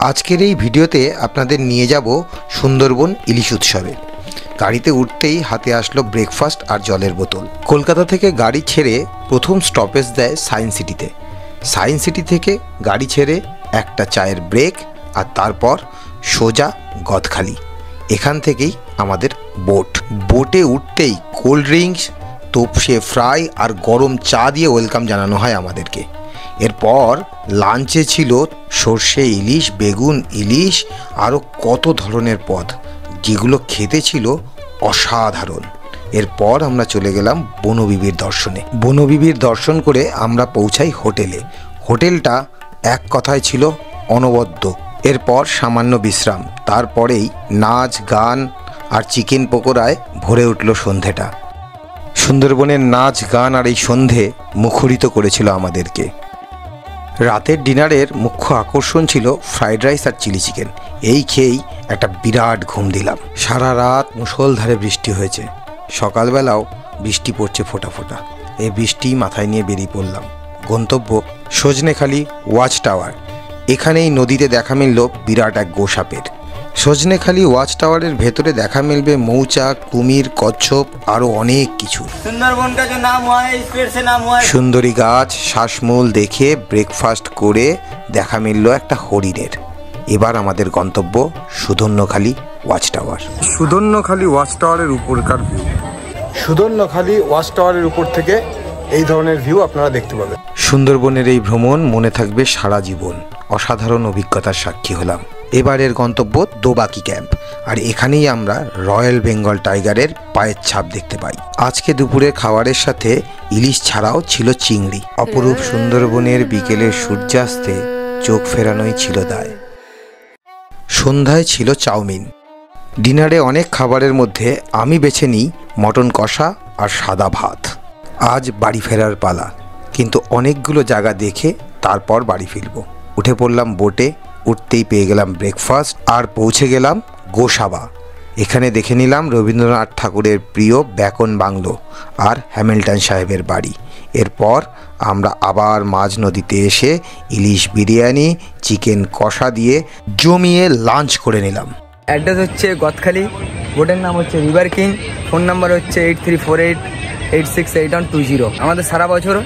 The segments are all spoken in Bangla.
আজকের এই ভিডিওতে আপনাদের নিয়ে যাব সুন্দরবন ইলিশ উৎসবে। গাড়িতে উঠতেই হাতে আসলো ব্রেকফাস্ট আর জলের বোতল। কলকাতা থেকে গাড়ি ছেড়ে প্রথম স্টপেজ দেয় সায়েন্স সিটিতে। সায়েন্স সিটি থেকে গাড়ি ছেড়ে একটা চায়ের ব্রেক আর তারপর সোজা গদখালি। এখান থেকেই আমাদের বোটে উঠতেই কোল্ড ড্রিঙ্কস, তোপসে ফ্রাই আর গরম চা দিয়ে ওয়েলকাম জানানো হয় আমাদেরকে। এরপর লাঞ্চে ছিল সর্ষে ইলিশ, বেগুন ইলিশ, আরও কত ধরনের পদ, যেগুলো খেতে ছিল অসাধারণ। এরপর আমরা চলে গেলাম বনবিবির দর্শনে। বনবিবির দর্শন করে আমরা পৌঁছাই হোটেলে। হোটেলটা এক কথায় ছিল অনবদ্য। এরপর সামান্য বিশ্রাম, তারপরেই নাচ গান আর চিকেন পকোড়ায় ভরে উঠল সন্ধেটা। সুন্দরবনের নাচ গান আর এই সন্ধে মুখরিত করেছিল আমাদেরকে। রাতের ডিনারের মুখ্য আকর্ষণ ছিল ফ্রাইড রাইস আর চিলি চিকেন। এই খেয়েই একটা বিরাট ঘুম দিলাম। সারা রাত মুষলধারে বৃষ্টি হয়েছে, সকালবেলাও বৃষ্টি পড়ছে ফোঁটা ফোঁটা। এই বৃষ্টি মাথায় নিয়ে বেরিয়ে পড়লাম। গন্তব্য সজনেখালি ওয়াচ টাওয়ার। এখানেই নদীতে দেখা মিলল বিরাট এক গোসাপের। সজনেখালি ওয়াচ টাওয়ারের ভেতরে দেখা মিলবে মৌচাক, কুমির, কচ্ছপ, আরও অনেক কিছু। সুন্দরী গাছ, শ্বাসমূল দেখে ব্রেকফাস্ট করে দেখা মিলল একটা হরিণের। এবার আমাদের গন্তব্য Sudhanyakhali watch tower. Sudhanyakhali watch টাওয়ারের উপরকার ভিউ। সুধন্যখালি ওয়াচ টাওয়ারের উপর থেকে এই ধরনের ভিউ আপনারা দেখতে পাবেন। সুন্দরবনের এই ভ্রমণ মনে থাকবে সারা জীবন। অসাধারণ অভিজ্ঞতার সাক্ষী হলাম। এবারের গন্তব্য দোবাকি ক্যাম্প, আর এখানেই আমরা রয়্যাল বেঙ্গল টাইগারের পায়ের ছাপ দেখতে পাই। আজকে দুপুরে খাবারের সাথে ইলিশ ছাড়াও ছিল চিংড়ি। অপরূপ সুন্দরবনের বিকেলের সূর্যাস্তে চোখ ফেরানোই ছিল দায়। সন্ধ্যায় ছিল চাউমিন। ডিনারে অনেক খাবারের মধ্যে আমি বেছে নিই মটন কষা আর সাদা ভাত। আজ বাড়ি ফেরার পালা, কিন্তু অনেকগুলো জায়গা দেখে তারপর বাড়ি ফিরব। উঠে পড়লাম বোটে। উঠতেই পেয়ে গেলাম ব্রেকফাস্ট আর পৌঁছে গেলাম গোসাবা। এখানে দেখে নিলাম রবীন্দ্রনাথ ঠাকুরের প্রিয় ব্যাকন বাংলো আর হ্যামিল্টন সাহেবের বাড়ি। এরপর আমরা আবার মাঝ নদীতে এসে ইলিশ বিরিয়ানি, চিকেন কষা দিয়ে জমিয়ে লাঞ্চ করে নিলাম। অ্যাড্রেস হচ্ছে গদখালি, বোটের নাম হচ্ছে রিভার কিং, ফোন নাম্বার হচ্ছে 8348868120। আমাদের সারা বছর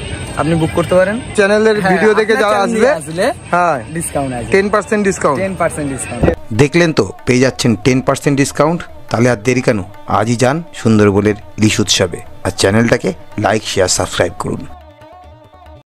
আপনি বুক করতে পারেন। চ্যানেলের ভিডিও দেখে যারা আসলে হ্যাঁ ডিসকাউন্ট আছে, 10% ডিসকাউন্ট। দেখলেন তো, পেয়ে যাচ্ছেন 10% ডিসকাউন্ট। তাহলে আর দেরি কেন, আজই যান সুন্দরবনের ইলিশ উৎসবে। আর চ্যানেলটাকে লাইক, শেয়ার, সাবস্ক্রাইব করুন।